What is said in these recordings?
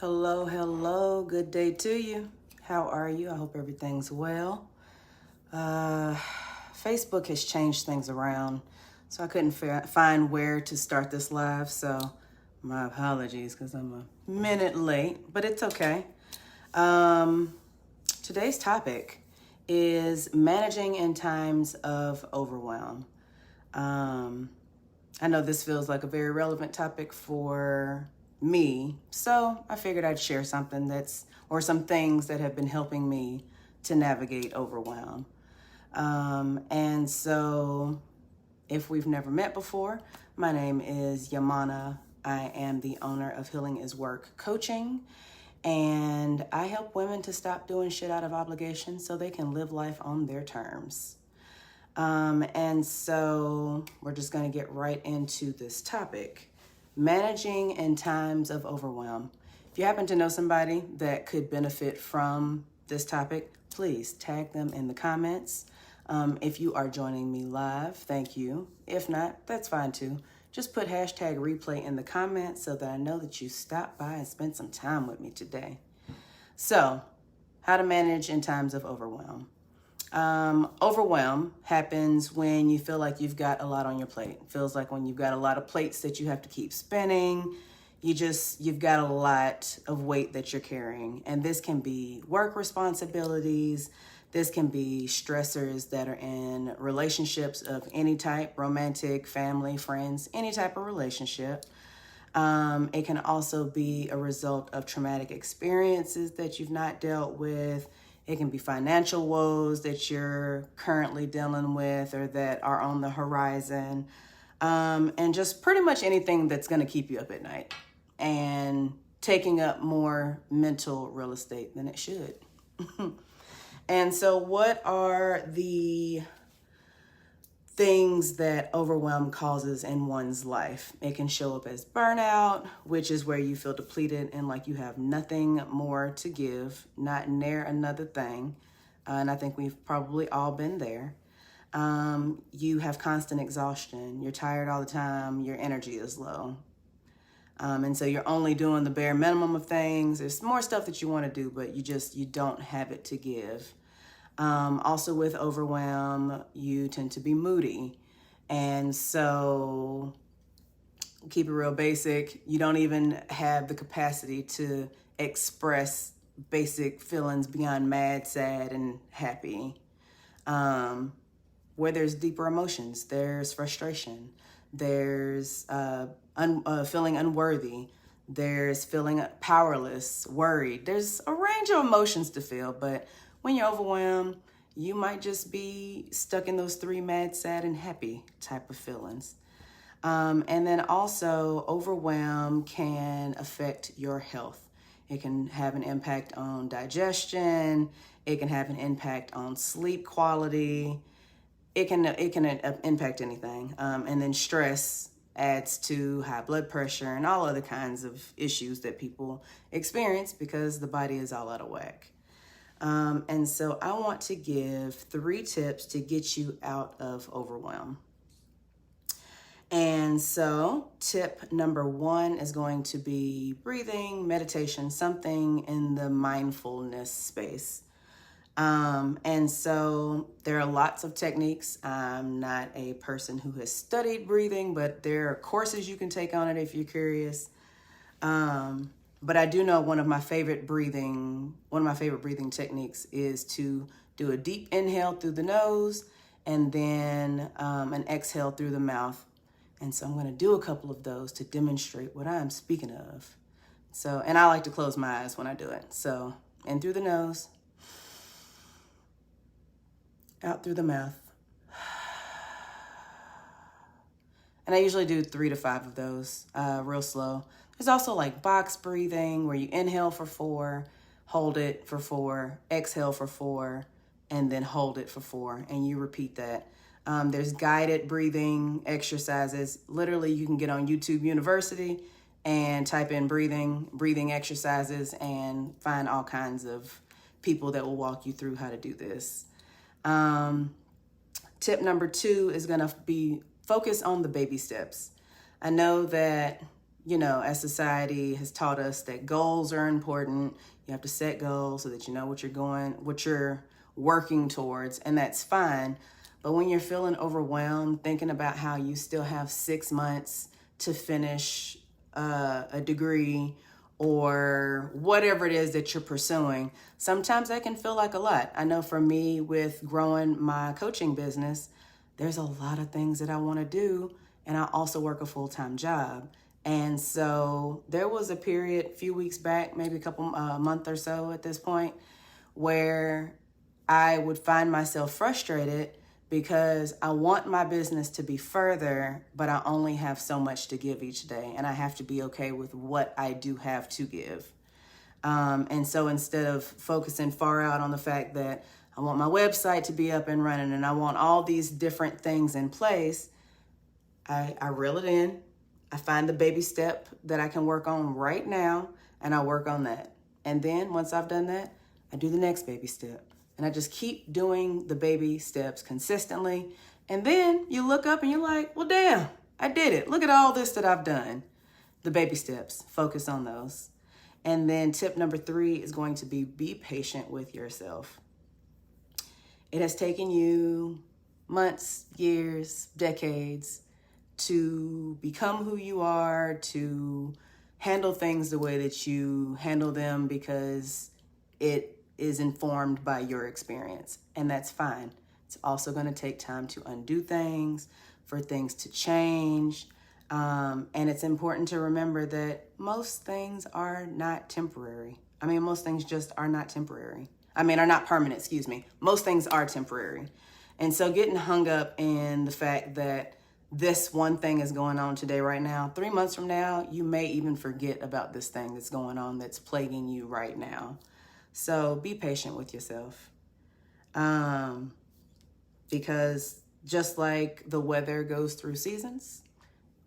Hello, hello. Good day to you. How are you? I hope everything's well. Facebook has changed things around, so I couldn't find where to start this live, so my apologies because I'm a minute late, but it's okay. Today's topic is managing in times of overwhelm. I know this feels like a very relevant topic for me, so I figured I'd share something some things that have been helping me to navigate overwhelm. And so if we've never met before, my name is Yaminah. I am the owner of Healing is Work Coaching, and I help women to stop doing shit out of obligation so they can live life on their terms. And so we're just going to get right into this topic, managing in times of overwhelm. If you happen to know somebody that could benefit from this topic, please tag them in the comments. If you are joining me live, thank you. If not, that's fine too. Just put hashtag replay in the comments so that I know that you stopped by and spent some time with me today. So, how to manage in times of overwhelm. Overwhelm happens when you feel like you've got a lot on your plate. It feels like when you've got a lot of plates that you have to keep spinning. You've got a lot of weight that you're carrying. And this can be work responsibilities. This can be stressors that are in relationships of any type, romantic, family, friends, any type of relationship. It can also be a result of traumatic experiences that you've not dealt with. It can be financial woes that you're currently dealing with or that are on the horizon. And just pretty much anything that's going to keep you up at night and taking up more mental real estate than it should. And so what are the things that overwhelm causes in one's life? It can show up as burnout, which is where you feel depleted and like you have nothing more to give, not near another thing. And I think we've probably all been there. You have constant exhaustion. You're tired all the time. Your energy is low. And so you're only doing the bare minimum of things. There's more stuff that you want to do, but you don't have it to give. Also with overwhelm, you tend to be moody. And so keep it real basic. You don't even have the capacity to express basic feelings beyond mad, sad, and happy. Where there's deeper emotions, there's frustration. There's feeling unworthy. There's feeling powerless, worried. There's a range of emotions to feel, but when you're overwhelmed, you might just be stuck in those three mad, sad, and happy type of feelings. And then also, overwhelm can affect your health. It can have an impact on digestion. It can have an impact on sleep quality. It can impact anything. And then stress adds to high blood pressure and all other kinds of issues that people experience because the body is all out of whack. And so I want to give 3 tips to get you out of overwhelm. And so tip number 1 is going to be breathing, meditation, something in the mindfulness space. And so there are lots of techniques. I'm not a person who has studied breathing, but there are courses you can take on it if you're curious. But I do know one of my favorite breathing techniques is to do a deep inhale through the nose and then an exhale through the mouth. And so I'm going to do a couple of those to demonstrate what I'm speaking of. So, and I like to close my eyes when I do it. So, in through the nose, out through the mouth. And I usually do 3 to 5 of those, real slow. There's also like box breathing where you inhale for 4, hold it for 4, exhale for 4, and then hold it for 4. And you repeat that. There's guided breathing exercises. Literally, you can get on YouTube University and type in breathing exercises and find all kinds of people that will walk you through how to do this. Tip number 2 is going to be focus on the baby steps. I know that as society has taught us that goals are important. You have to set goals so that you know what you're working towards, and that's fine. But when you're feeling overwhelmed, thinking about how you still have 6 months to finish a degree or whatever it is that you're pursuing, sometimes that can feel like a lot. I know for me, with growing my coaching business, there's a lot of things that I want to do, and I also work a full-time job. And so there was a period a few weeks back, maybe a month or so at this point, where I would find myself frustrated because I want my business to be further, but I only have so much to give each day, and I have to be okay with what I do have to give. And so instead of focusing far out on the fact that I want my website to be up and running and I want all these different things in place, I reel it in. I find the baby step that I can work on right now, and I work on that. And then once I've done that, I do the next baby step. And I just keep doing the baby steps consistently. And then you look up and you're like, well, damn, I did it. Look at all this that I've done. The baby steps, focus on those. And then tip number 3 is going to be patient with yourself. It has taken you months, years, decades to become who you are, to handle things the way that you handle them, because it is informed by your experience, and that's fine. It's also going to take time to undo things, for things to change, and it's important to remember that most things are not temporary. Most things just are not temporary. Are not permanent, excuse me. Most things are temporary. And so getting hung up in the fact that this one thing is going on today, right now, 3 months from now, you may even forget about this thing that's going on that's plaguing you right now. So be patient with yourself. Because just like the weather goes through seasons,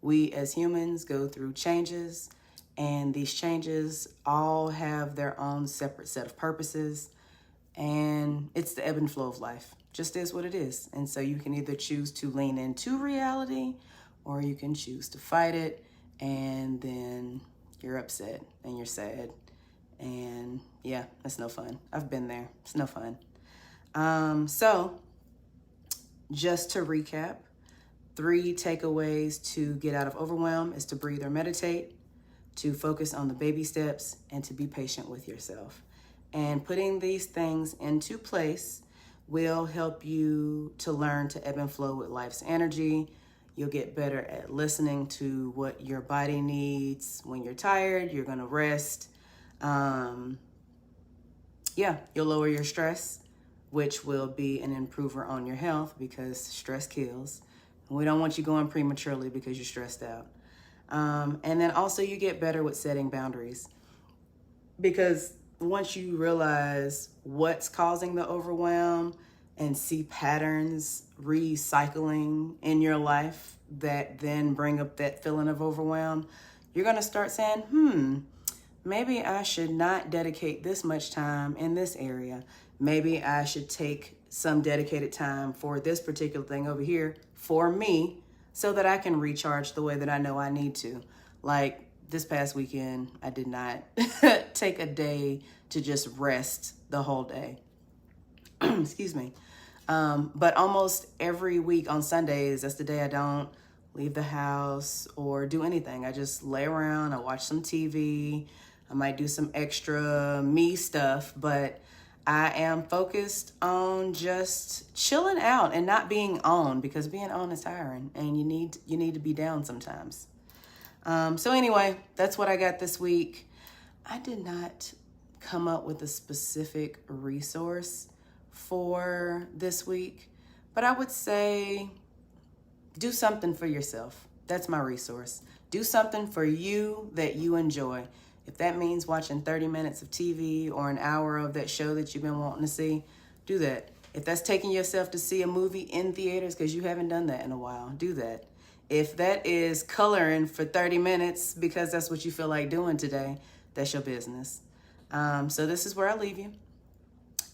we as humans go through changes, and these changes all have their own separate set of purposes, and it's the ebb and flow of life. Just is what it is. And so you can either choose to lean into reality, or you can choose to fight it, and then you're upset and you're sad. And yeah, it's no fun. I've been there. It's no fun. So just to recap, 3 takeaways to get out of overwhelm is to breathe or meditate, to focus on the baby steps, and to be patient with yourself. And putting these things into place will help you to learn to ebb and flow with life's energy. You'll get better at listening to what your body needs. When you're tired, you're going to rest. You'll lower your stress, which will be an improver on your health, because stress kills. And we don't want you going prematurely because you're stressed out. And then also you get better with setting boundaries, because once you realize what's causing the overwhelm and see patterns recycling in your life that then bring up that feeling of overwhelm, you're going to start saying, maybe I should not dedicate this much time in this area. Maybe I should take some dedicated time for this particular thing over here for me, so that I can recharge the way that I know I need to. Like this past weekend, I did not take a day to just rest the whole day. Excuse me. But almost every week on Sundays, that's the day I don't leave the house or do anything. I just lay around, I watch some TV, I might do some extra me stuff, but I am focused on just chilling out and not being on, because being on is tiring, and you need to be down sometimes. So anyway, that's what I got this week. I did not come up with a specific resource for this week, but I would say do something for yourself. That's my resource. Do something for you that you enjoy. If that means watching 30 minutes of TV or an hour of that show that you've been wanting to see, do that. If that's taking yourself to see a movie in theaters because you haven't done that in a while, do that. If that is coloring for 30 minutes because that's what you feel like doing today, that's your business. So this is where I leave you.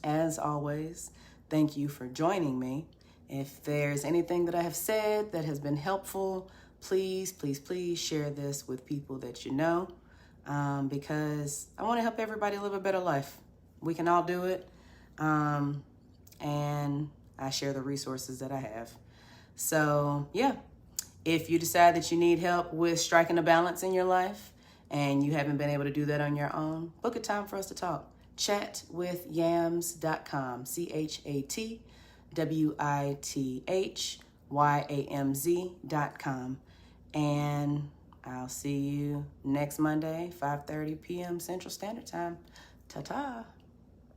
As always, thank you for joining me. If there's anything that I have said that has been helpful, please, please, please share this with people that you know, because I want to help everybody live a better life. We can all do it. And I share the resources that I have. So yeah, if you decide that you need help with striking a balance in your life and you haven't been able to do that on your own, book a time for us to talk. Chat with Yamz.com, ChatWithYamz.com. And I'll see you next Monday, 5:30 p.m. Central Standard Time. Ta-ta.